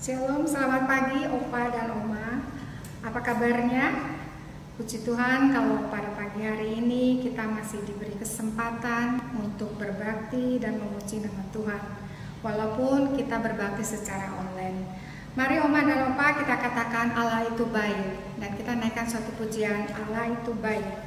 Shalom, selamat pagi Opa dan Oma. Apa kabarnya? Puji Tuhan kalau pada pagi hari ini kita masih diberi kesempatan untuk berbakti dan memuji nama Tuhan. Walaupun kita berbakti secara online. Mari Oma dan Opa kita katakan Allah itu baik. Dan kita naikkan suatu pujian, Allah itu baik.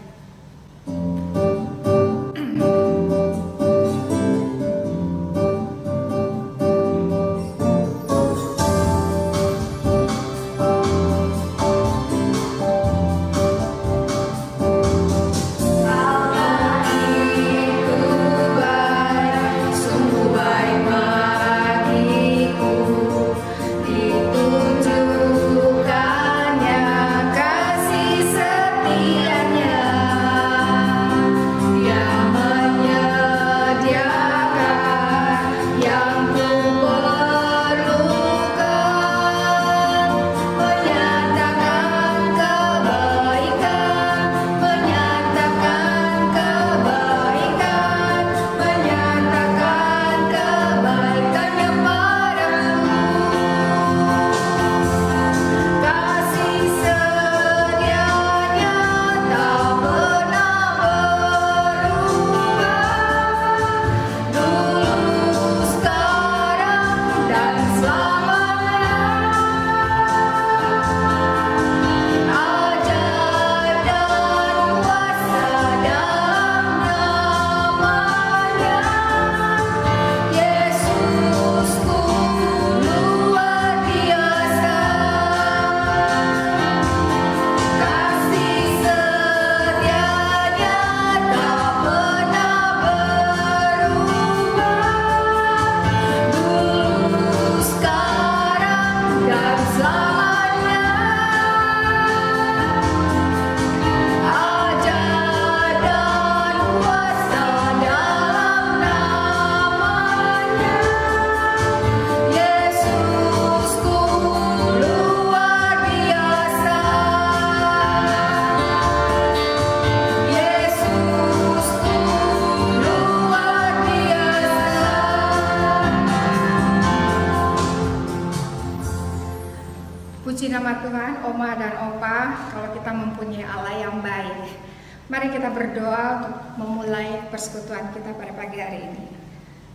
Puji nama Tuhan, Oma dan Opa, kalau kita mempunyai Allah yang baik. Mari kita berdoa untuk memulai persekutuan kita pada pagi hari ini.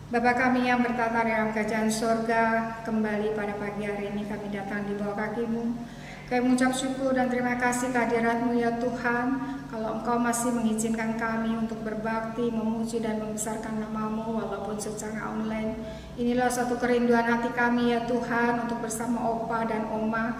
Bapa kami yang bertata di dalam kerajaan surga, kembali pada pagi hari ini kami datang di bawah kaki-Mu. Kami mengucap syukur dan terima kasih kehadirat-Mu ya Tuhan. Kalau Engkau masih mengizinkan kami untuk berbakti, memuji dan membesarkan nama-Mu walaupun secara online. Inilah suatu kerinduan hati kami ya Tuhan untuk bersama Opa dan Oma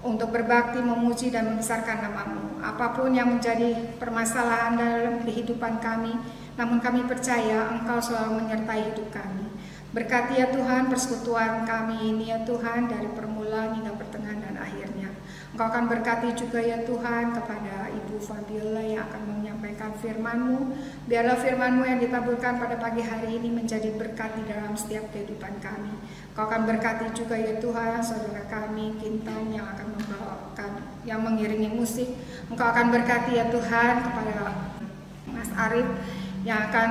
untuk berbakti, memuji dan membesarkan nama-Mu. Apapun yang menjadi permasalahan dalam kehidupan kami, namun kami percaya Engkau selalu menyertai hidup kami. Berkati ya Tuhan persekutuan kami ini ya Tuhan dari permulaan hingga pertengahan dan akhirnya. Engkau akan berkati juga ya Tuhan kepada Ibu Fabiola yang akan menyampaikan firman-Mu. Biarlah firman-Mu yang ditaburkan pada pagi hari ini menjadi berkat di dalam setiap kehidupan kami. Engkau akan berkati juga ya Tuhan saudara kami Kintan yang akan membawakan, yang mengiringi musik. Engkau akan berkati ya Tuhan kepada Mas Arif yang akan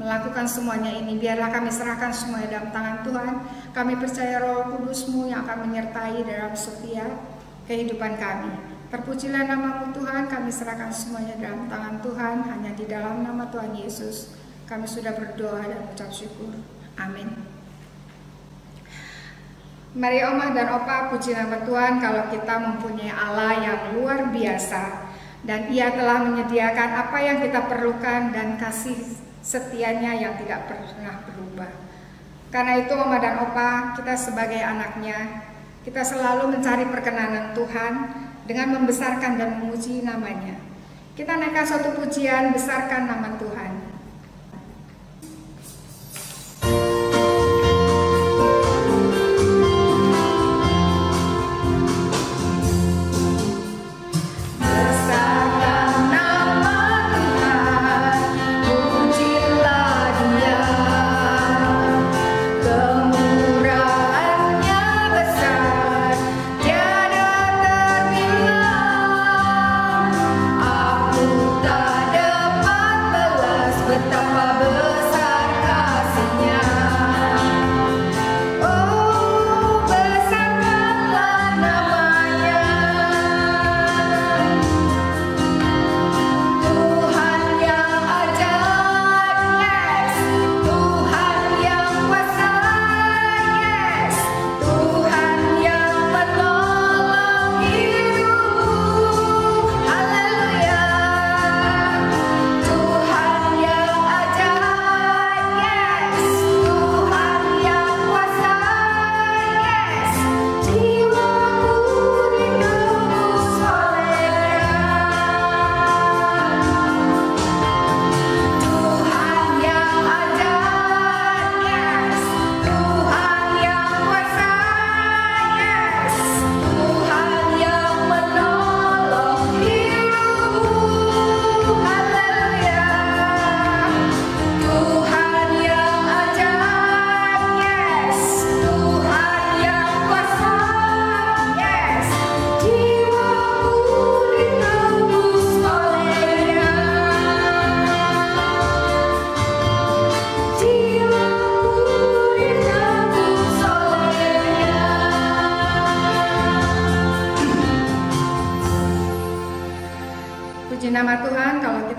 melakukan semuanya ini. Biarlah kami serahkan semuanya dalam tangan Tuhan. Kami percaya Roh Kudus-Mu yang akan menyertai dalam setiap kehidupan kami. Terpujilah nama-Mu Tuhan, kami serahkan semuanya dalam tangan Tuhan. Hanya di dalam nama Tuhan Yesus kami sudah berdoa dan ucap syukur. Amin. Mari Oma dan Opa puji nama Tuhan kalau kita mempunyai Allah yang luar biasa dan Ia telah menyediakan apa yang kita perlukan dan kasih setianya yang tidak pernah berubah. Karena itu Oma dan Opa, kita sebagai anaknya, kita selalu mencari perkenanan Tuhan dengan membesarkan dan memuji namanya. Kita naikkan suatu pujian, besarkan nama Tuhan. Tak dapat belas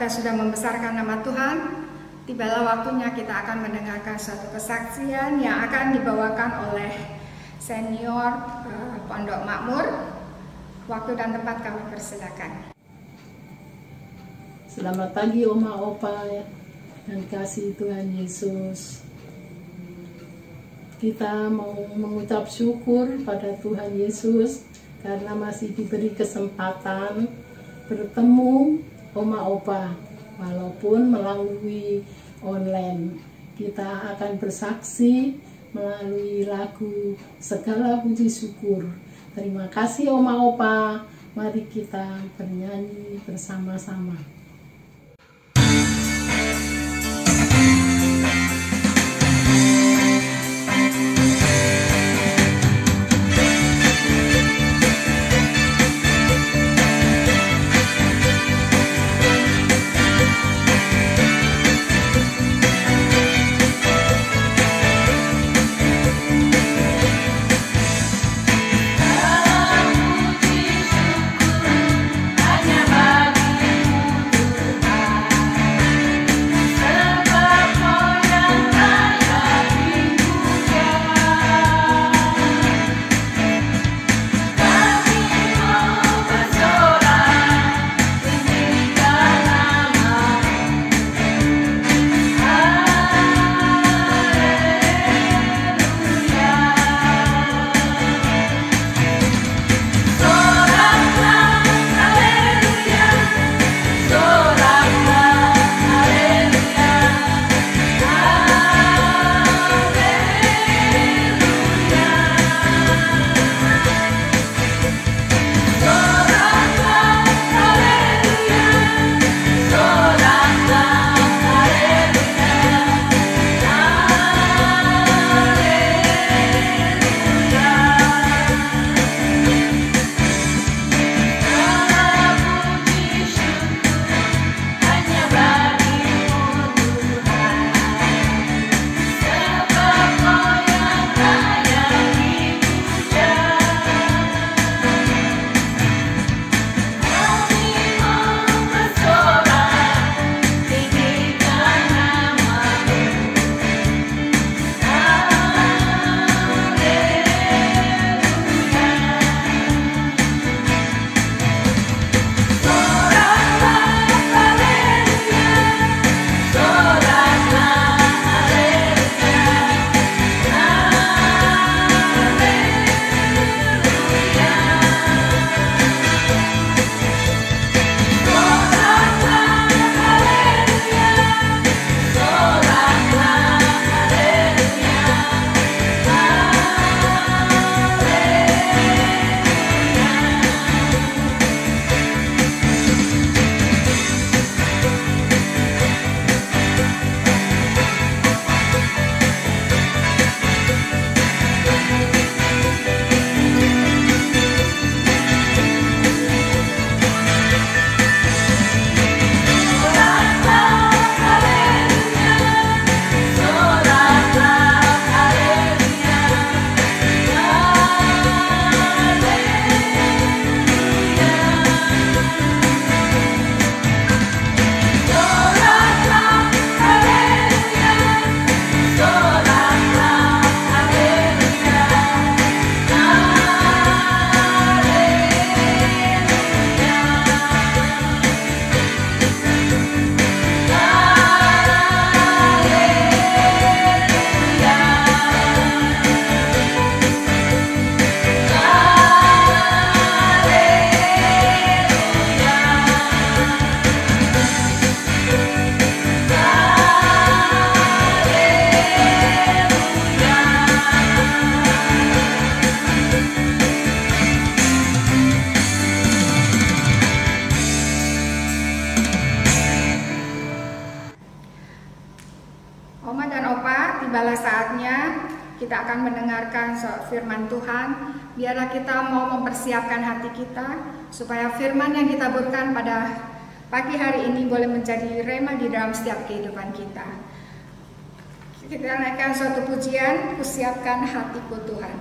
kita sudah membesarkan nama Tuhan, tibalah waktunya kita akan mendengarkan suatu kesaksian yang akan dibawakan oleh senior Pondok Makmur. Waktu dan tempat kami persilakan. Selamat pagi Oma Opa dan kasih Tuhan Yesus. Kita mau mengucap syukur pada Tuhan Yesus karena masih diberi kesempatan bertemu Oma Opa walaupun melalui online. Kita akan bersaksi melalui lagu Segala Puji Syukur. Terima kasih Oma Opa. Mari kita bernyanyi bersama-sama. tibalah saatnya kita akan mendengarkan firman Tuhan. Biarlah kita mau mempersiapkan hati kita supaya firman yang kita berikan pada pagi hari ini boleh menjadi rema di dalam setiap kehidupan kita. Kita naikkan suatu pujian, kusiapkan hatiku Tuhan.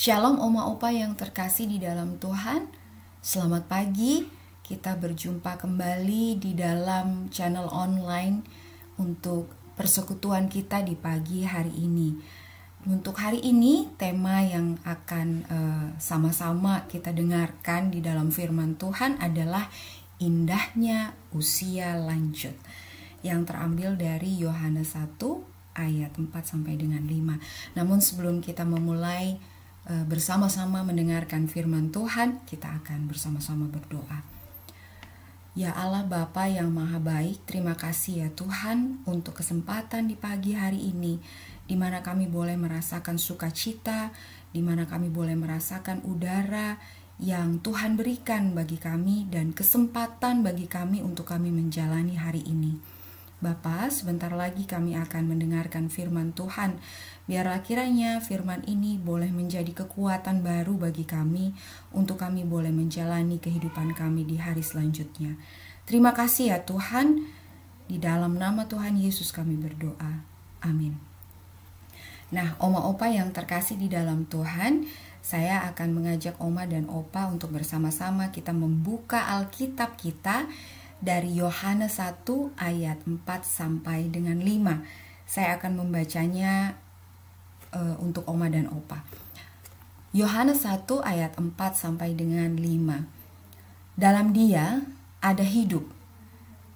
Shalom Oma Opa yang terkasih di dalam Tuhan. Selamat pagi, kita berjumpa kembali di dalam channel online untuk persekutuan kita di pagi hari ini. Untuk hari ini, tema yang akan sama-sama kita dengarkan di dalam firman Tuhan adalah indahnya usia lanjut, yang terambil dari Yohanes 1 ayat 4 sampai dengan 5. Namun sebelum kita memulai bersama-sama mendengarkan firman Tuhan, kita akan bersama-sama berdoa. Ya Allah Bapa yang Maha Baik, terima kasih ya Tuhan untuk kesempatan di pagi hari ini, di mana kami boleh merasakan sukacita, di mana kami boleh merasakan udara yang Tuhan berikan bagi kami dan kesempatan bagi kami untuk kami menjalani hari ini. Bapa, sebentar lagi kami akan mendengarkan firman Tuhan. Biarlah kiranya firman ini boleh menjadi kekuatan baru bagi kami untuk kami boleh menjalani kehidupan kami di hari selanjutnya. Terima kasih ya Tuhan. Di dalam nama Tuhan Yesus kami berdoa. Amin. Nah, Oma Opa yang terkasih di dalam Tuhan, saya akan mengajak Oma dan Opa untuk bersama-sama kita membuka Alkitab kita dari Yohanes 1 ayat 4 sampai dengan 5. Saya akan membacanya untuk Oma dan Opa. Yohanes 1 ayat 4 sampai dengan 5. Dalam Dia ada hidup,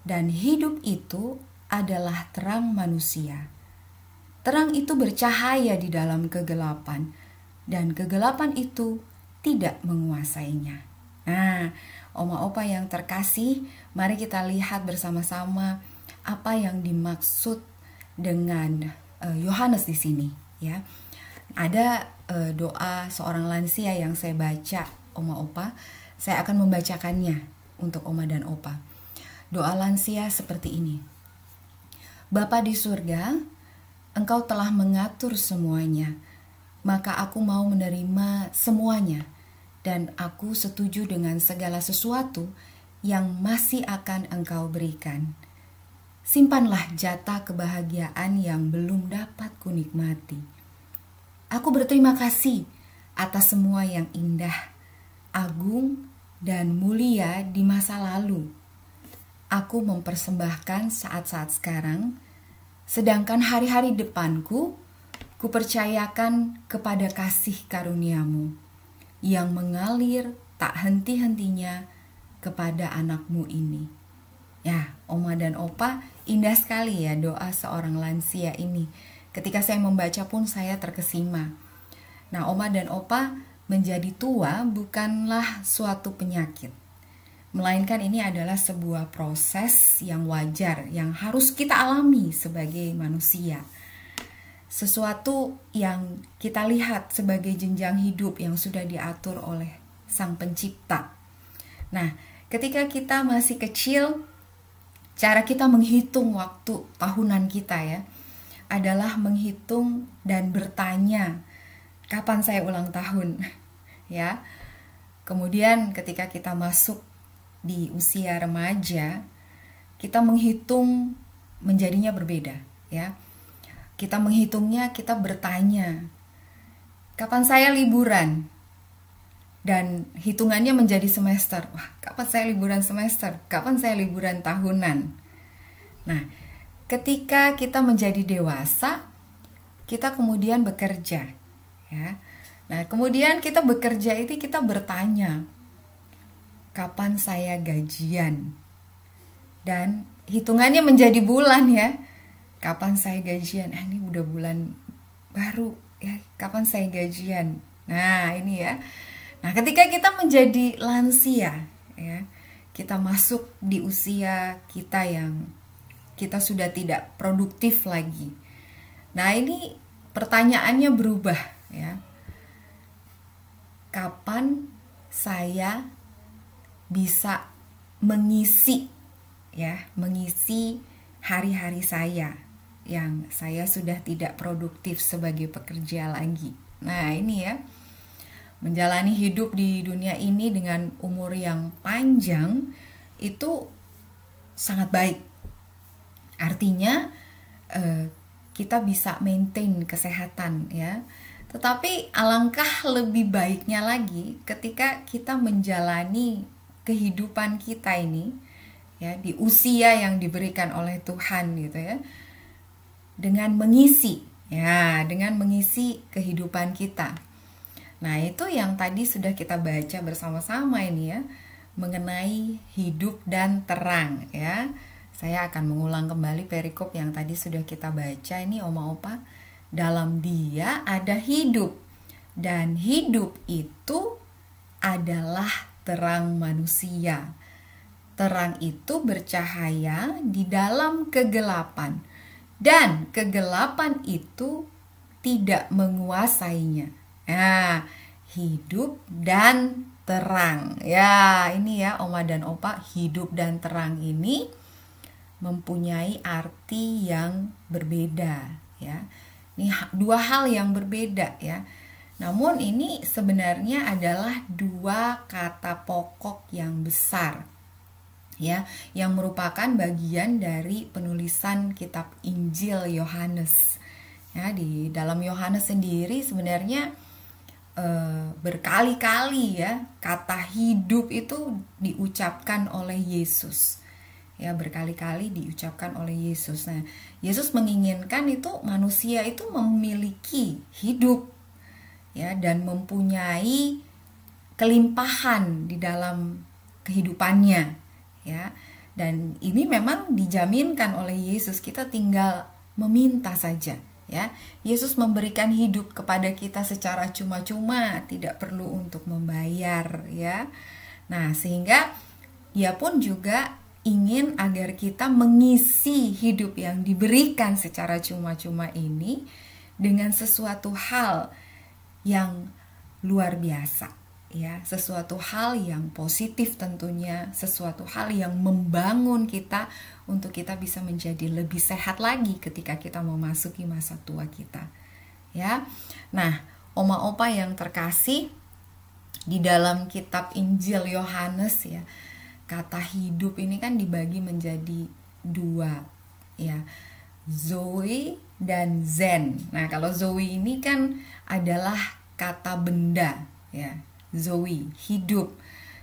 dan hidup itu adalah terang manusia. Terang itu bercahaya di dalam kegelapan, dan kegelapan itu tidak menguasainya. Nah, Oma Opa yang terkasih, mari kita lihat bersama-sama apa yang dimaksud dengan Yohanes di sini, ya. Ada doa seorang lansia yang saya baca, Oma Opa. Saya akan membacakannya untuk Oma dan Opa. Doa lansia seperti ini. Bapa di surga, Engkau telah mengatur semuanya, maka aku mau menerima semuanya. Dan aku setuju dengan segala sesuatu yang masih akan Engkau berikan. Simpanlah jatah kebahagiaan yang belum dapat kunikmati. Aku berterima kasih atas semua yang indah, agung, dan mulia di masa lalu. Aku mempersembahkan saat-saat sekarang, sedangkan hari-hari depanku kupercayakan kepada kasih karuniamu yang mengalir tak henti-hentinya kepada anakmu ini. Ya, Oma dan Opa, indah sekali ya doa seorang lansia ini. Ketika saya membaca pun saya terkesima. Nah, Oma dan Opa, menjadi tua bukanlah suatu penyakit, melainkan ini adalah sebuah proses yang wajar, yang harus kita alami sebagai manusia. Sesuatu yang kita lihat sebagai jenjang hidup yang sudah diatur oleh Sang Pencipta. Nah, ketika kita masih kecil, cara kita menghitung waktu tahunan kita ya, adalah menghitung dan bertanya, kapan saya ulang tahun? Ya. Kemudian ketika kita masuk di usia remaja, kita menghitung menjadinya berbeda, ya. Kita menghitungnya, kita bertanya, kapan saya liburan? Dan hitungannya menjadi semester. Wah, kapan saya liburan semester? Kapan saya liburan tahunan? Nah, ketika kita menjadi dewasa, kita kemudian bekerja. Ya. Nah, kemudian kita bekerja itu kita bertanya, kapan saya gajian? Dan hitungannya menjadi bulan ya. Kapan saya gajian? Ini udah bulan baru ya. Kapan saya gajian? Nah, ini ya. Nah, ketika kita menjadi lansia ya, kita masuk di usia kita yang kita sudah tidak produktif lagi. Nah, ini pertanyaannya berubah ya. Kapan saya bisa mengisi hari-hari saya yang saya sudah tidak produktif sebagai pekerja lagi. Nah, ini ya, menjalani hidup di dunia ini dengan umur yang panjang itu sangat baik. Artinya kita bisa maintain kesehatan ya. Tetapi alangkah lebih baiknya lagi ketika kita menjalani kehidupan kita ini ya di usia yang diberikan oleh Tuhan gitu ya, dengan mengisi kehidupan kita. Nah, itu yang tadi sudah kita baca bersama-sama ini ya, mengenai hidup dan terang ya. Saya akan mengulang kembali perikop yang tadi sudah kita baca ini, Oma Opa. Dalam Dia ada hidup, dan hidup itu adalah terang manusia. Terang itu bercahaya di dalam kegelapan, dan kegelapan itu tidak menguasainya. Nah, hidup dan terang. Ya, ini ya Oma dan Opa, hidup dan terang ini mempunyai arti yang berbeda ya. Ini dua hal yang berbeda ya. Namun ini sebenarnya adalah dua kata pokok yang besar ya, yang merupakan bagian dari penulisan kitab Injil Yohanes. Ya, di dalam Yohanes sendiri sebenarnya berkali-kali ya kata hidup itu diucapkan oleh Yesus. Ya, berkali-kali diucapkan oleh Yesus. Nah, Yesus menginginkan itu manusia itu memiliki hidup ya, dan mempunyai kelimpahan di dalam kehidupannya ya. Dan ini memang dijaminkan oleh Yesus, kita tinggal meminta saja ya. Yesus memberikan hidup kepada kita secara cuma-cuma, tidak perlu untuk membayar ya. Nah, sehingga Dia pun juga ingin agar kita mengisi hidup yang diberikan secara cuma-cuma ini dengan sesuatu hal yang luar biasa ya, sesuatu hal yang positif tentunya, sesuatu hal yang membangun kita untuk kita bisa menjadi lebih sehat lagi ketika kita memasuki masa tua kita ya. Nah, Oma Opa yang terkasih, di dalam kitab Injil Yohanes ya, kata hidup ini kan dibagi menjadi dua ya, Zoe dan Zen. Nah, kalau Zoe ini kan adalah kata benda ya, Zoe, hidup.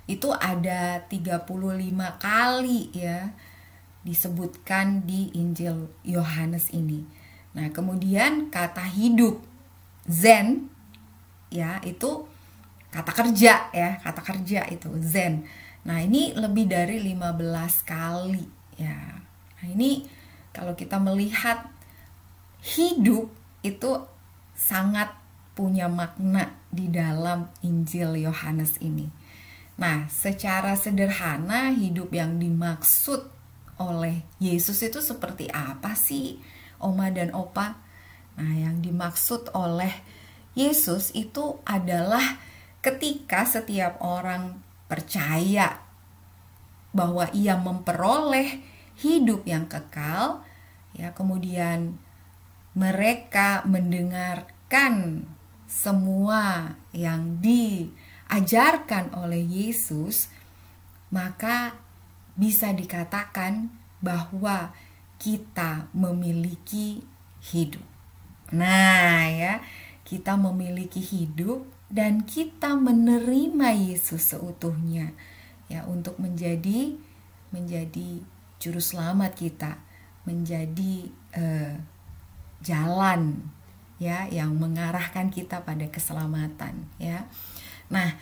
Itu ada 35 kali ya disebutkan di Injil Yohanes ini. Nah, kemudian kata hidup Zen ya, itu kata kerja ya, kata kerja itu Zen. Nah, ini lebih dari 15 kali ya. Nah, ini kalau kita melihat hidup itu sangat punya makna di dalam Injil Yohanes ini. Nah, secara sederhana hidup yang dimaksud oleh Yesus itu seperti apa sih, Oma dan Opa? Nah, yang dimaksud oleh Yesus itu adalah ketika setiap orang percaya bahwa ia memperoleh hidup yang kekal ya, kemudian mereka mendengarkan semua yang diajarkan oleh Yesus, maka bisa dikatakan bahwa kita memiliki hidup. Nah ya, kita memiliki hidup dan kita menerima Yesus seutuhnya ya, untuk menjadi juru selamat kita, menjadi jalan ya yang mengarahkan kita pada keselamatan ya. Nah,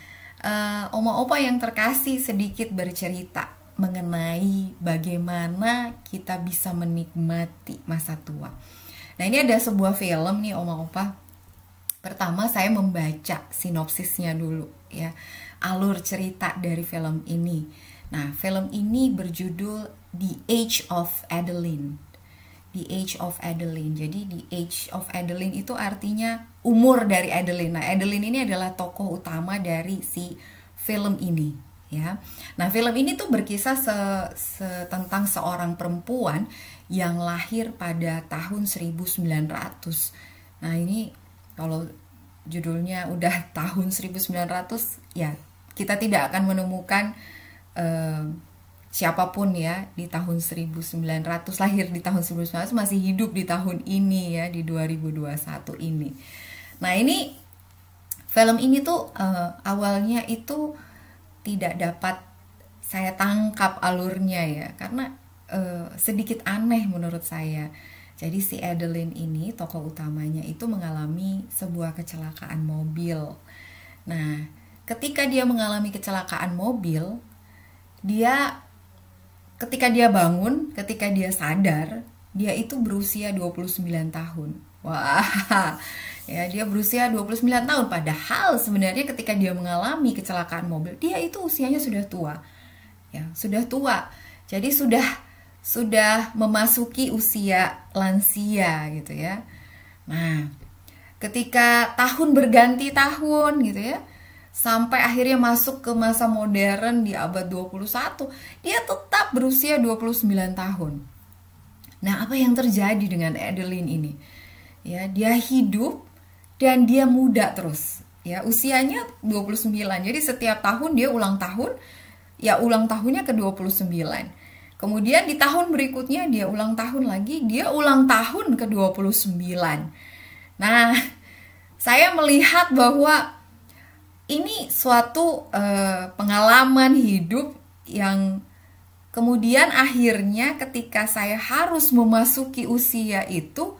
Oma Opa yang terkasih, sedikit bercerita mengenai bagaimana kita bisa menikmati masa tua. Nah, ini ada sebuah film nih Oma Opa. Pertama saya membaca sinopsisnya dulu ya, alur cerita dari film ini. Nah, film ini berjudul The Age of Adeline. The Age of Adeline. Jadi The Age of Adeline itu artinya umur dari Adeline. Nah, Adeline ini adalah tokoh utama dari si film ini ya. Nah, film ini tuh berkisah tentang seorang perempuan yang lahir pada tahun 1900. Nah, ini kalau judulnya udah tahun 1900 ya, kita tidak akan menemukan siapapun ya di tahun 1900, lahir di tahun 1900 masih hidup di tahun ini ya, di 2021 ini. Nah, ini film ini tuh awalnya itu tidak dapat saya tangkap alurnya ya, karena sedikit aneh menurut saya. Jadi si Adeline ini, tokoh utamanya itu mengalami sebuah kecelakaan mobil. Nah, ketika dia mengalami kecelakaan mobil, ketika dia bangun, ketika dia sadar, dia itu berusia 29 tahun. Wah, ya, dia berusia 29 tahun. Padahal sebenarnya ketika dia mengalami kecelakaan mobil, dia itu usianya sudah tua. Ya, sudah tua. Jadi sudah memasuki usia lansia gitu ya. Nah, ketika tahun berganti tahun gitu ya, sampai akhirnya masuk ke masa modern di abad 21, dia tetap berusia 29 tahun. Nah, apa yang terjadi dengan Adeline ini? Ya, dia hidup dan dia muda terus. Ya, usianya 29. Jadi setiap tahun dia ulang tahun, ya ulang tahunnya ke 29. Kemudian di tahun berikutnya dia ulang tahun lagi, dia ulang tahun ke 29. Nah, saya melihat bahwa ini suatu pengalaman hidup yang kemudian akhirnya ketika saya harus memasuki usia itu,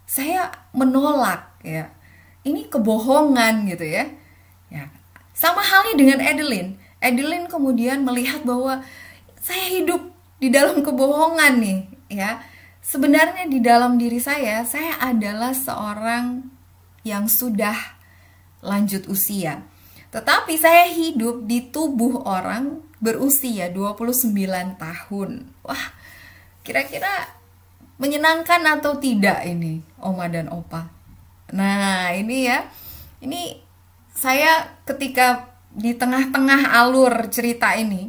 saya menolak ya. Ini kebohongan gitu ya. Ya. Sama halnya dengan Adeline. Adeline kemudian melihat bahwa saya hidup di dalam kebohongan nih ya. Sebenarnya di dalam diri saya adalah seorang yang sudah lanjut usia. Tetapi saya hidup di tubuh orang berusia 29 tahun. Wah, kira-kira menyenangkan atau tidak ini, Oma dan Opa? Nah, ini ya. Ini saya ketika di tengah-tengah alur cerita ini,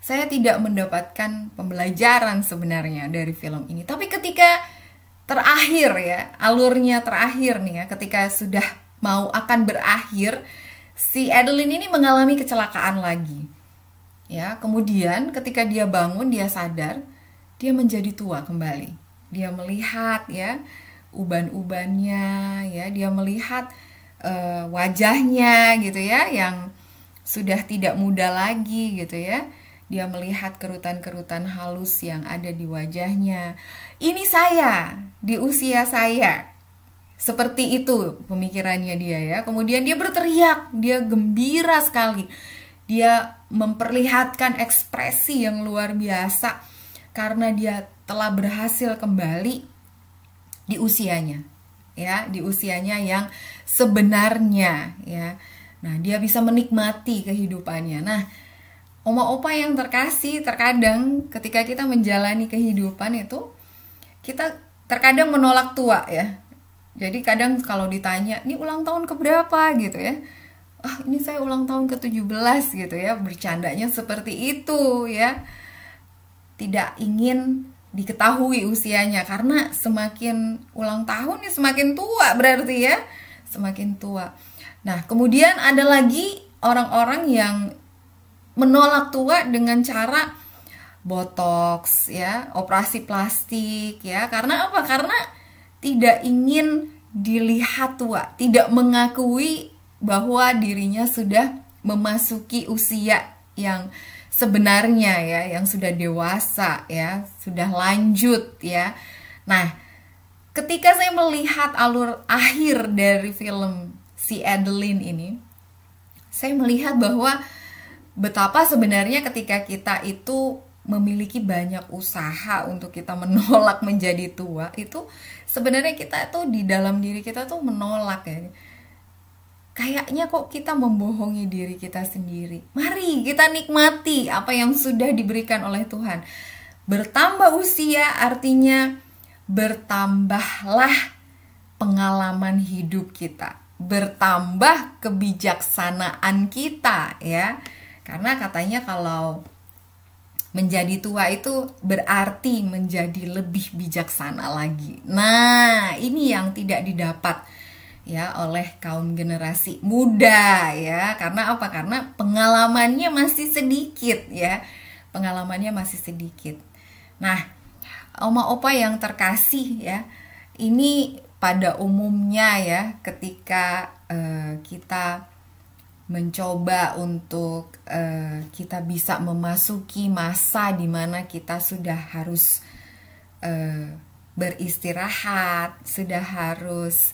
saya tidak mendapatkan pembelajaran sebenarnya dari film ini. Tapi ketika terakhir ya, alurnya terakhir nih ya, ketika sudah mau akan berakhir, si Adeline ini mengalami kecelakaan lagi. Ya, kemudian ketika dia bangun, dia sadar, dia menjadi tua kembali. Dia melihat ya uban-ubannya, ya, dia melihat wajahnya gitu ya, yang sudah tidak muda lagi gitu ya. Dia melihat kerutan-kerutan halus yang ada di wajahnya. Ini saya, di usia saya. Seperti itu pemikirannya dia ya. Kemudian dia berteriak, dia gembira sekali. Dia memperlihatkan ekspresi yang luar biasa karena dia telah berhasil kembali di usianya. Ya, di usianya yang sebenarnya ya. Nah, dia bisa menikmati kehidupannya. Nah, Oma Opa yang terkasih, terkadang ketika kita menjalani kehidupan itu, kita terkadang menolak tua ya. Jadi kadang kalau ditanya, ini ulang tahun keberapa gitu ya. Ah, ini saya ulang tahun ke-17 gitu ya. Bercandanya seperti itu ya. Tidak ingin diketahui usianya, karena semakin ulang tahun ya semakin tua berarti ya. Semakin tua. Nah, kemudian ada lagi orang-orang yang menolak tua dengan cara botox ya, operasi plastik ya. Karena apa? Karena tidak ingin dilihat tua, tidak mengakui bahwa dirinya sudah memasuki usia yang sebenarnya ya, yang sudah dewasa ya, sudah lanjut ya. Nah, ketika saya melihat alur akhir dari film si Adeline ini, saya melihat bahwa betapa sebenarnya ketika kita itu memiliki banyak usaha untuk kita menolak menjadi tua, itu sebenarnya kita tuh di dalam diri kita tuh menolak ya. Kayaknya kok kita membohongi diri kita sendiri. Mari kita nikmati apa yang sudah diberikan oleh Tuhan. Bertambah usia artinya bertambahlah pengalaman hidup kita, bertambah kebijaksanaan kita ya. Karena katanya kalau menjadi tua itu berarti menjadi lebih bijaksana lagi. Nah, ini yang tidak didapat ya oleh kaum generasi muda ya. Karena apa? Karena pengalamannya masih sedikit ya. Pengalamannya masih sedikit. Nah, Oma Opa yang terkasih ya, ini pada umumnya ya, ketika kita mencoba untuk kita bisa memasuki masa di mana kita sudah harus beristirahat, sudah harus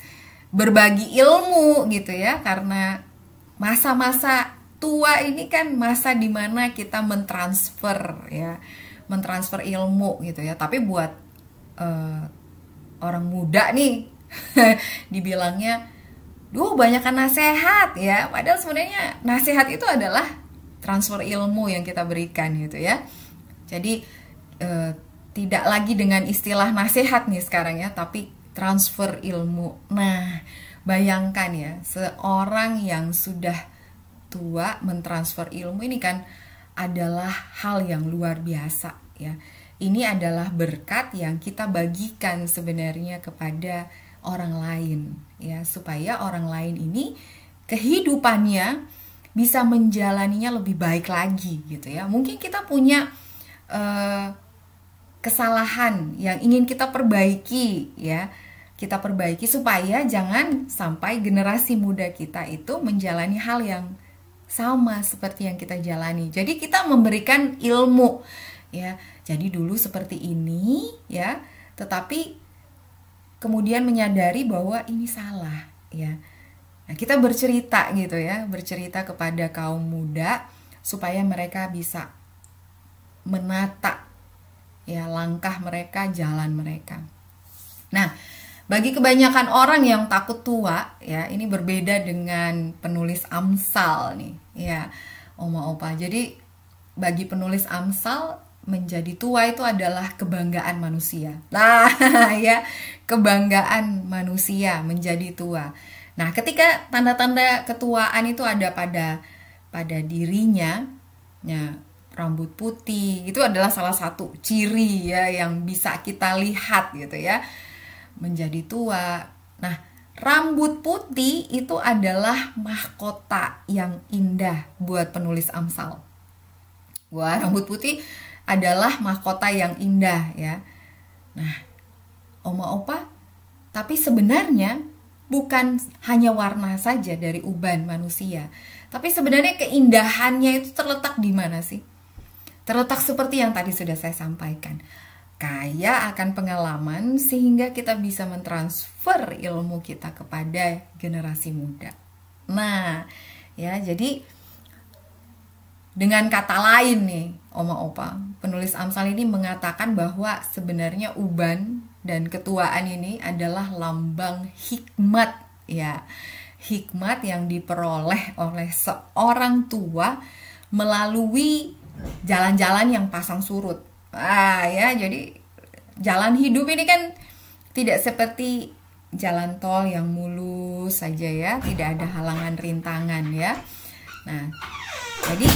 berbagi ilmu gitu ya, karena masa-masa tua ini kan masa di mana kita mentransfer ilmu gitu ya. Tapi buat orang muda nih dibilangnya, duh banyakkan nasihat ya, padahal sebenarnya nasihat itu adalah transfer ilmu yang kita berikan gitu ya. Jadi tidak lagi dengan istilah nasihat nih sekarang ya, tapi transfer ilmu. Nah, bayangkan ya, seorang yang sudah tua mentransfer ilmu ini kan adalah hal yang luar biasa ya. Ini adalah berkat yang kita bagikan sebenarnya kepada orang lain ya, supaya orang lain ini kehidupannya bisa menjalaninya lebih baik lagi gitu ya. Mungkin kita punya kesalahan yang ingin kita perbaiki ya. Kita perbaiki supaya jangan sampai generasi muda kita itu menjalani hal yang sama seperti yang kita jalani. Jadi kita memberikan ilmu ya. Jadi dulu seperti ini ya, tetapi kemudian menyadari bahwa ini salah ya. Nah, kita bercerita gitu ya, bercerita kepada kaum muda supaya mereka bisa menata ya langkah mereka, jalan mereka. Nah, bagi kebanyakan orang yang takut tua ya, ini berbeda dengan penulis Amsal nih ya, Oma Opa. Jadi bagi penulis Amsal, menjadi tua itu adalah kebanggaan manusia. Nah, ya, kebanggaan manusia menjadi tua. Nah, ketika tanda-tanda ketuaan itu ada pada dirinya, ya, rambut putih itu adalah salah satu ciri ya yang bisa kita lihat gitu ya, menjadi tua. Nah, rambut putih itu adalah mahkota yang indah buat penulis Amsal. Wah, rambut putih adalah mahkota yang indah ya. Nah, Oma Opa, tapi sebenarnya bukan hanya warna saja dari uban manusia, tapi sebenarnya keindahannya itu terletak di mana sih? Terletak seperti yang tadi sudah saya sampaikan, kaya akan pengalaman sehingga kita bisa mentransfer ilmu kita kepada generasi muda. Nah, ya, jadi dengan kata lain nih, Oma Opa, penulis Amsal ini mengatakan bahwa sebenarnya uban dan ketuaan ini adalah lambang hikmat ya. Hikmat yang diperoleh oleh seorang tua melalui jalan-jalan yang pasang surut. Ya, jadi jalan hidup ini kan tidak seperti jalan tol yang mulus saja ya, tidak ada halangan rintangan ya. Nah, jadi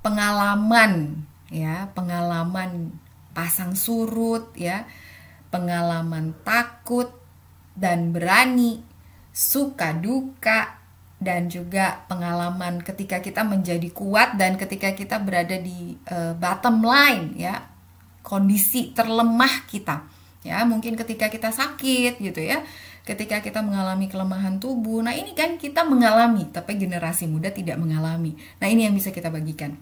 pengalaman ya, pengalaman pasang surut ya, pengalaman takut dan berani, suka duka, dan juga pengalaman ketika kita menjadi kuat dan ketika kita berada di bottom line ya, kondisi terlemah kita ya, mungkin ketika kita sakit gitu ya, ketika kita mengalami kelemahan tubuh. Nah, ini kan kita mengalami, tapi generasi muda tidak mengalami. Nah, ini yang bisa kita bagikan.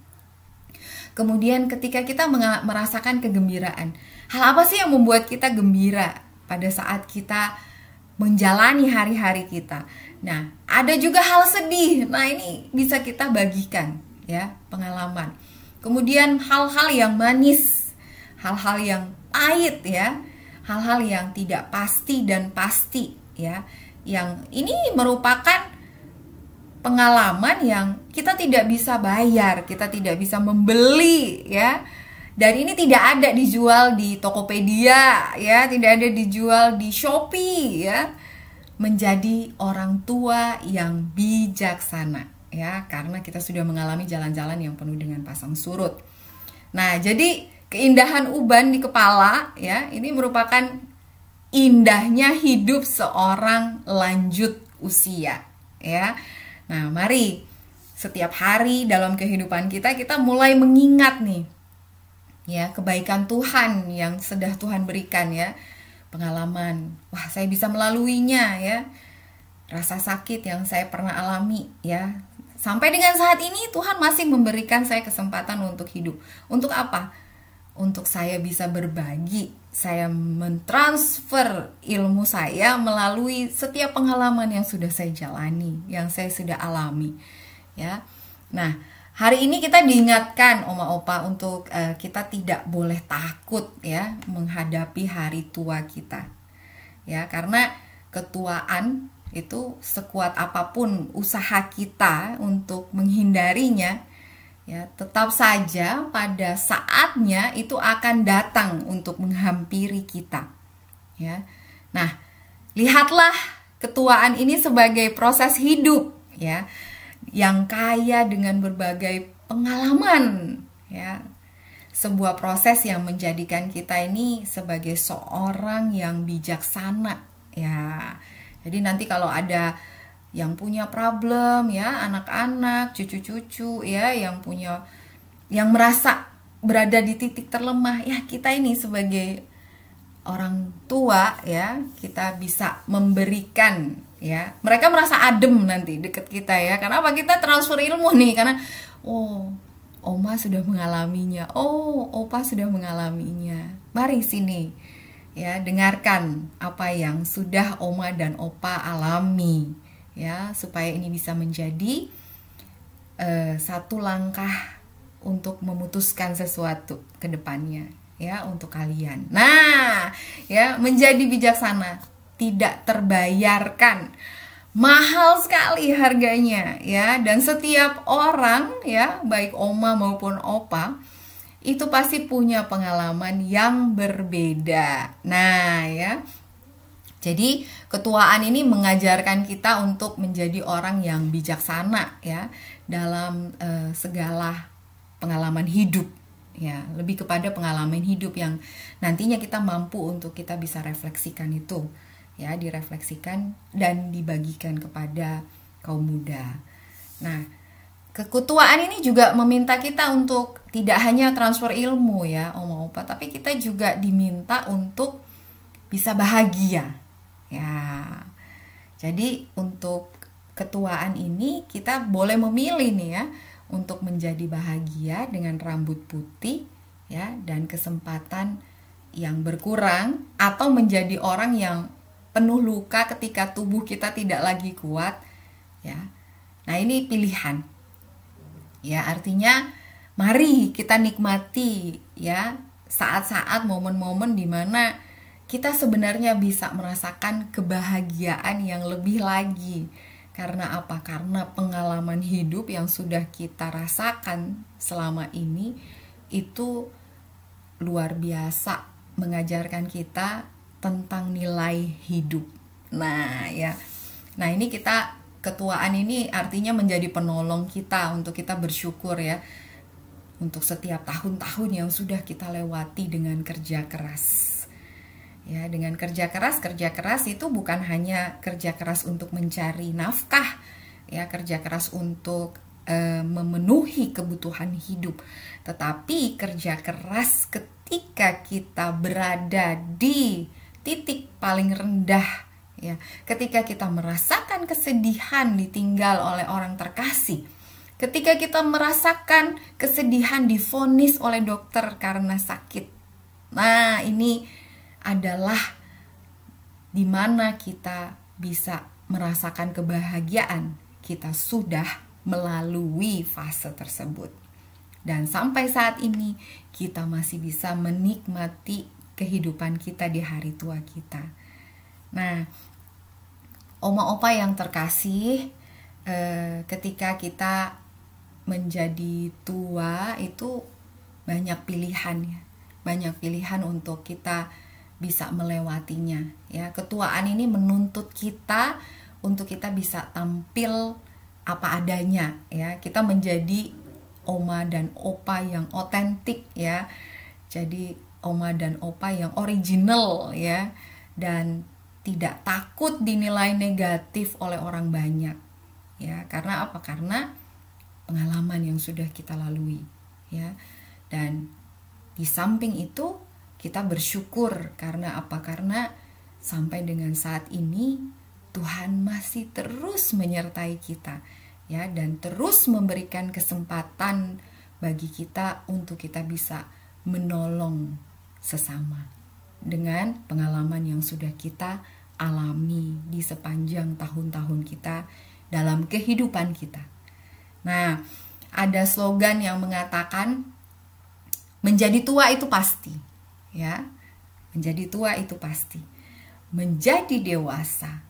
Kemudian ketika kita merasakan kegembiraan, hal apa sih yang membuat kita gembira pada saat kita menjalani hari-hari kita? Nah, ada juga hal sedih. Nah, ini bisa kita bagikan ya, pengalaman. Kemudian hal-hal yang manis, hal-hal yang pahit ya, hal-hal yang tidak pasti dan pasti ya. Yang ini merupakan pengalaman yang kita tidak bisa bayar, kita tidak bisa membeli ya. Dan ini tidak ada dijual di Tokopedia ya, tidak ada dijual di Shopee ya. Menjadi orang tua yang bijaksana ya, karena kita sudah mengalami jalan-jalan yang penuh dengan pasang surut. Nah, jadi keindahan uban di kepala ya, ini merupakan indahnya hidup seorang lanjut usia ya. Nah, mari setiap hari dalam kehidupan kita mulai mengingat nih ya, kebaikan Tuhan yang sudah Tuhan berikan ya. pengalaman, wah saya bisa melaluinya ya, rasa sakit yang saya pernah alami ya. Sampai dengan saat ini Tuhan masih memberikan saya kesempatan untuk hidup. Untuk apa? Untuk saya bisa berbagi, saya mentransfer ilmu saya melalui setiap pengalaman yang sudah saya jalani, yang saya sudah alami ya. Nah, hari ini kita diingatkan Oma Opa untuk kita tidak boleh takut ya menghadapi hari tua kita. Ya, karena ketuaan itu sekuat apapun usaha kita untuk menghindarinya, ya tetap saja pada saatnya itu akan datang untuk menghampiri kita. Ya, nah lihatlah ketuaan ini sebagai proses hidup ya, yang kaya dengan berbagai pengalaman ya. Sebuah proses yang menjadikan kita ini sebagai seorang yang bijaksana ya. Jadi nanti kalau ada yang punya problem ya, anak-anak, cucu-cucu ya, yang merasa berada di titik terlemah ya, kita ini sebagai orang tua ya, kita bisa memberikan ya. Mereka merasa adem nanti deket kita ya. Karena apa? Kita transfer ilmu nih, karena Oma sudah mengalaminya, Opa sudah mengalaminya. Mari sini ya, dengarkan apa yang sudah Oma dan Opa alami ya, supaya ini bisa menjadi satu langkah untuk memutuskan sesuatu ke depannya ya, untuk kalian. Nah ya, menjadi bijaksana tidak terbayarkan, mahal sekali harganya ya, dan setiap orang ya, baik Oma maupun Opa itu pasti punya pengalaman yang berbeda. Nah ya, jadi ketuaan ini mengajarkan kita untuk menjadi orang yang bijaksana ya dalam segala pengalaman hidup ya, lebih kepada pengalaman hidup yang nantinya kita mampu untuk kita bisa refleksikan itu ya, direfleksikan dan dibagikan kepada kaum muda. Nah, keketuaan ini juga meminta kita untuk tidak hanya transfer ilmu ya Oma Opa, tapi kita juga diminta untuk bisa bahagia ya. Jadi untuk ketuaan ini kita boleh memilih nih ya, untuk menjadi bahagia dengan rambut putih ya, dan kesempatan yang berkurang, atau menjadi orang yang penuh luka ketika tubuh kita tidak lagi kuat ya. Nah ini pilihan. Ya, artinya mari kita nikmati ya saat-saat, momen-momen di mana kita sebenarnya bisa merasakan kebahagiaan yang lebih lagi. Karena apa? Karena pengalaman hidup yang sudah kita rasakan selama ini itu luar biasa, mengajarkan kita tentang nilai hidup. Nah ya, nah ini ketuaan ini artinya menjadi penolong kita untuk kita bersyukur ya, untuk setiap tahun-tahun yang sudah kita lewati dengan kerja keras. Ya, dengan kerja keras itu bukan hanya kerja keras untuk mencari nafkah, ya, kerja keras untuk memenuhi kebutuhan hidup, tetapi kerja keras ketika kita berada di titik paling rendah. Ya, ketika kita merasakan kesedihan ditinggal oleh orang terkasih, ketika kita merasakan kesedihan divonis oleh dokter karena sakit. Nah, ini adalah dimana kita bisa merasakan kebahagiaan. Kita sudah melalui fase tersebut. Dan sampai saat ini kita masih bisa menikmati kehidupan kita di hari tua kita. Nah, Oma Opa yang terkasih, ketika kita menjadi tua itu banyak pilihan ya, banyak pilihan untuk kita bisa melewatinya ya. Ketuaan ini menuntut kita untuk kita bisa tampil apa adanya ya, kita menjadi Oma dan Opa yang otentik ya, jadi Oma dan Opa yang original ya, dan tidak takut dinilai negatif oleh orang banyak ya. Karena apa? Karena pengalaman yang sudah kita lalui ya. Dan di samping itu kita bersyukur karena apa? Karena sampai dengan saat ini Tuhan masih terus menyertai kita, ya, dan terus memberikan kesempatan bagi kita untuk kita bisa menolong sesama dengan pengalaman yang sudah kita alami di sepanjang tahun-tahun kita dalam kehidupan kita. Nah, ada slogan yang mengatakan menjadi tua itu pasti, ya. Menjadi tua itu pasti. Menjadi dewasa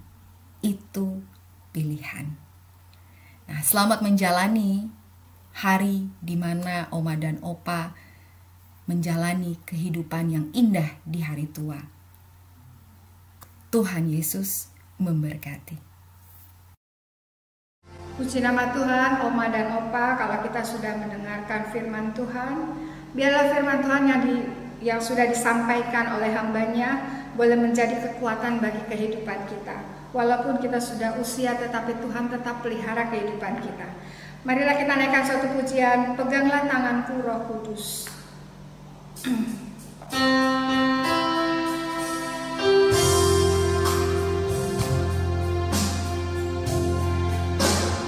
itu pilihan. Nah, selamat menjalani hari di mana Oma dan Opa menjalani kehidupan yang indah di hari tua. Tuhan Yesus memberkati. Puji nama Tuhan, Oma dan Opa, kalau kita sudah mendengarkan firman Tuhan, biarlah firman Tuhan yang sudah disampaikan oleh hambanya boleh menjadi kekuatan bagi kehidupan kita. Walaupun kita sudah usia, tetapi Tuhan tetap pelihara kehidupan kita. Marilah kita naikkan suatu pujian, peganglah tanganku Roh Kudus.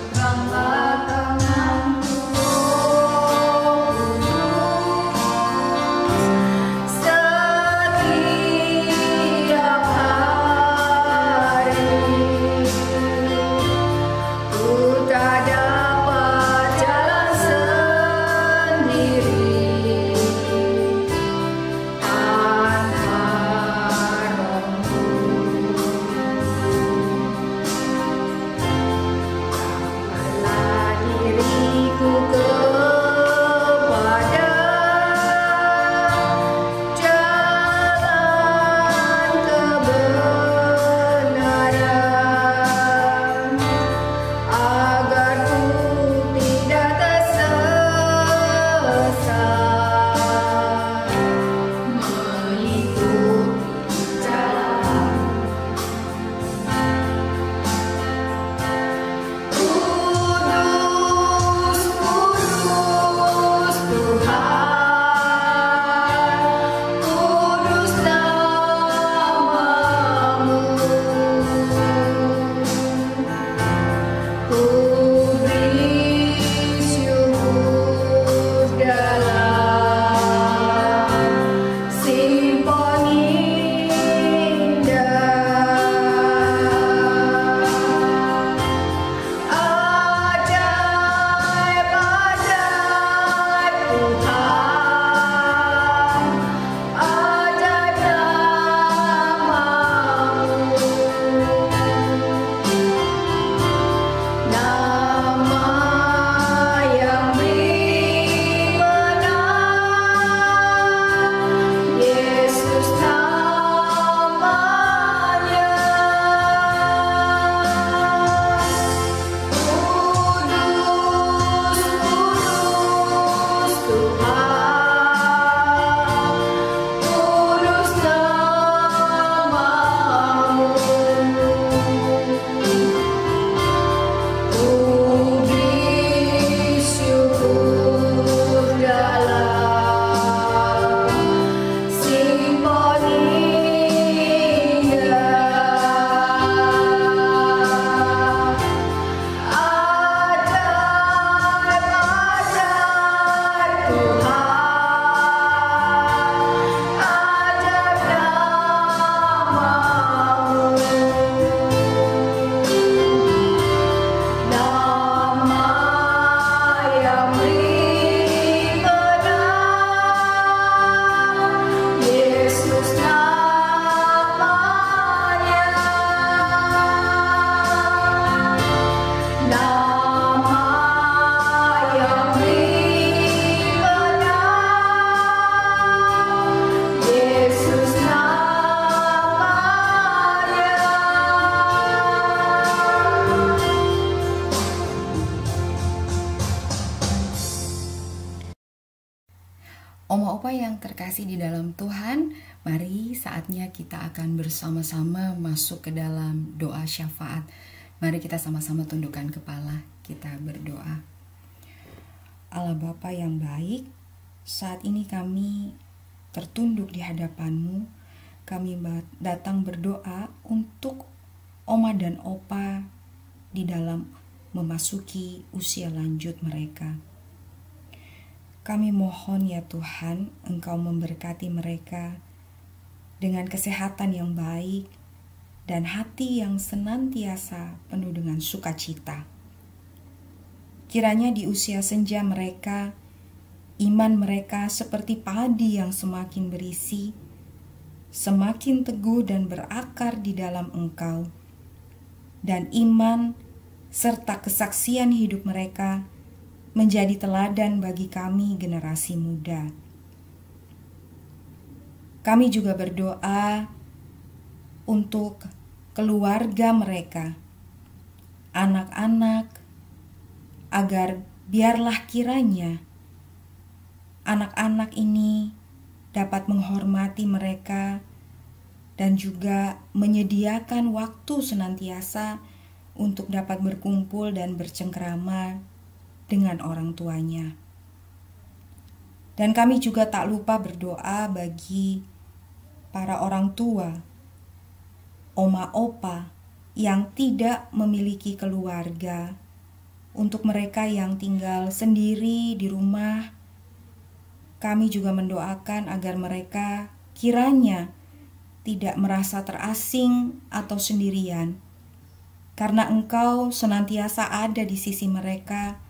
Peganglah tanganku Roh Kudus, setiap hari ku tak dapat jalan sendiri tanpa Roh-Mu. Bawalah diriku kepada jalan kebenaran, agar ku tidak tersesat mengikuti jalan. Kudus, kudus Tuhan, kudus nama-Mu. Ku beri syukur dalam simfoni indah. Ajaib-ajaib Tuhan, ajaib nama-Mu. Nama yang beri menang, Yesus namanya. Kudus, kudus Tuhan, kudus nama-Mu. Ku beri syukur dalam simfoni indah. Ajaib-ajaib Tuhan, ajaib nama-Mu. Nama yang beri menang, Yesus namanya. Nama yang beri menang, Yesus namanya. Oma Opa yang terkasih di dalam Tuhan, mari saatnya kita akan bersama-sama masuk ke dalam doa syafaat. Mari kita sama-sama tundukkan kepala, kita berdoa. Allah Bapa yang baik, saat ini kami tertunduk di hadapan-Mu kami datang berdoa untuk oma dan opa di dalam memasuki usia lanjut mereka. Kami mohon ya Tuhan, Engkau memberkati mereka dengan kesehatan yang baik dan hati yang senantiasa penuh dengan sukacita. Kiranya di usia senja mereka, iman mereka seperti padi yang semakin berisi, semakin teguh dan berakar di dalam Engkau, dan iman serta kesaksian hidup mereka menjadi teladan bagi kami generasi muda. Kami juga berdoa untuk keluarga mereka, anak-anak, agar biarlah kiranya anak-anak ini dapat menghormati mereka dan juga menyediakan waktu senantiasa untuk dapat berkumpul dan bercengkrama dengan orang tuanya. Dan kami juga tak lupa berdoa bagi para orang tua, oma opa yang tidak memiliki keluarga, untuk mereka yang tinggal sendiri di rumah. Kami juga mendoakan agar mereka kiranya tidak merasa terasing atau sendirian, karena Engkau senantiasa ada di sisi mereka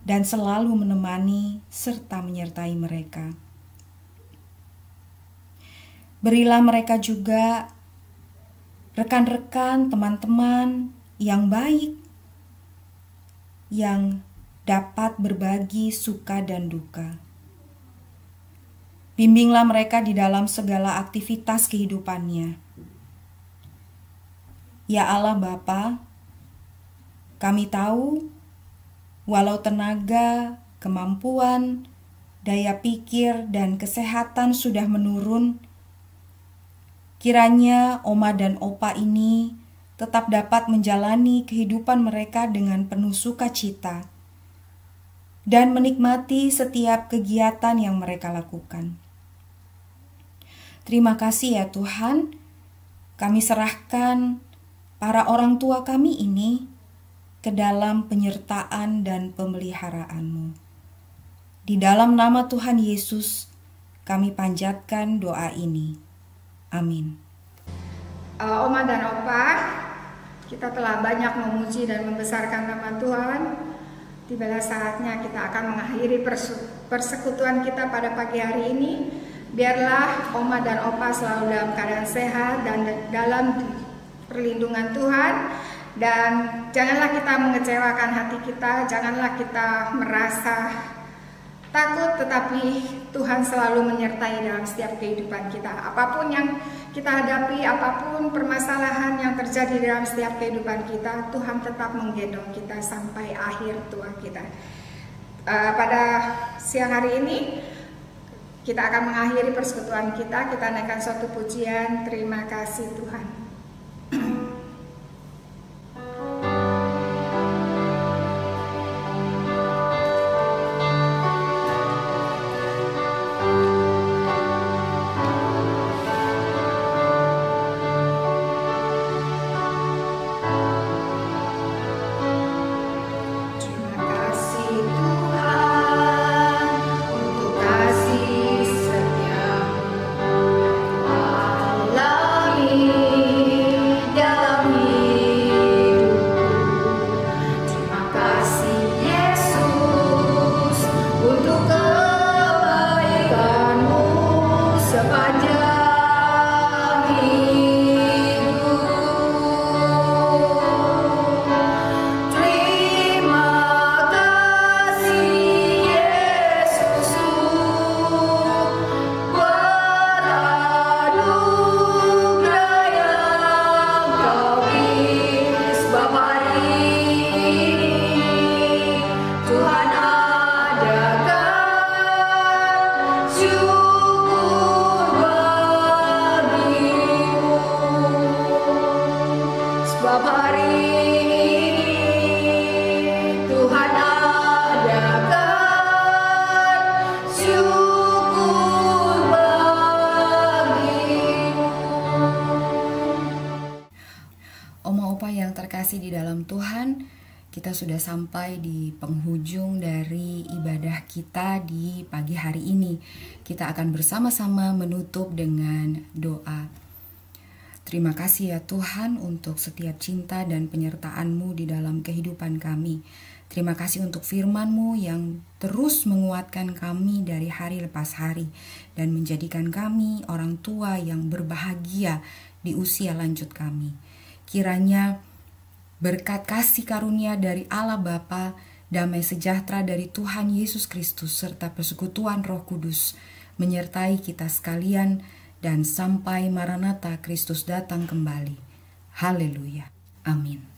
dan selalu menemani serta menyertai mereka. Berilah mereka juga rekan-rekan, teman-teman yang baik, yang dapat berbagi suka dan duka. Bimbinglah mereka di dalam segala aktivitas kehidupannya. Ya Allah Bapa, kami tahu walau tenaga, kemampuan, daya pikir, dan kesehatan sudah menurun, kiranya oma dan opa ini tetap dapat menjalani kehidupan mereka dengan penuh sukacita dan menikmati setiap kegiatan yang mereka lakukan. Terima kasih ya Tuhan, kami serahkan para orang tua kami ini ke dalam penyertaan dan pemeliharaan-Mu. Di dalam nama Tuhan Yesus, kami panjatkan doa ini. Amin. Oma dan opa, kita telah banyak memuji dan membesarkan nama Tuhan. Tibalah saatnya kita akan mengakhiri persekutuan kita pada pagi hari ini. Biarlah oma dan opa selalu dalam keadaan sehat dan dalam perlindungan Tuhan. Dan janganlah kita mengecewakan hati kita, janganlah kita merasa takut, tetapi Tuhan selalu menyertai dalam setiap kehidupan kita. Apapun yang kita hadapi, apapun permasalahan yang terjadi dalam setiap kehidupan kita, Tuhan tetap menggendong kita sampai akhir tua kita. Pada siang hari ini, kita akan mengakhiri persekutuan kita. Kita naikkan suatu pujian, terima kasih Tuhan. Opa yang terkasih di dalam Tuhan, kita sudah sampai di penghujung dari ibadah kita di pagi hari ini. Kita akan bersama-sama menutup dengan doa. Terima kasih ya Tuhan untuk setiap cinta dan penyertaan-Mu di dalam kehidupan kami. Terima kasih untuk firman-Mu yang terus menguatkan kami dari hari lepas hari dan menjadikan kami orang tua yang berbahagia di usia lanjut kami. Kiranya berkat kasih karunia dari Allah Bapa, damai sejahtera dari Tuhan Yesus Kristus, serta persekutuan Roh Kudus menyertai kita sekalian dan sampai Maranatha Kristus datang kembali. Haleluya. Amin.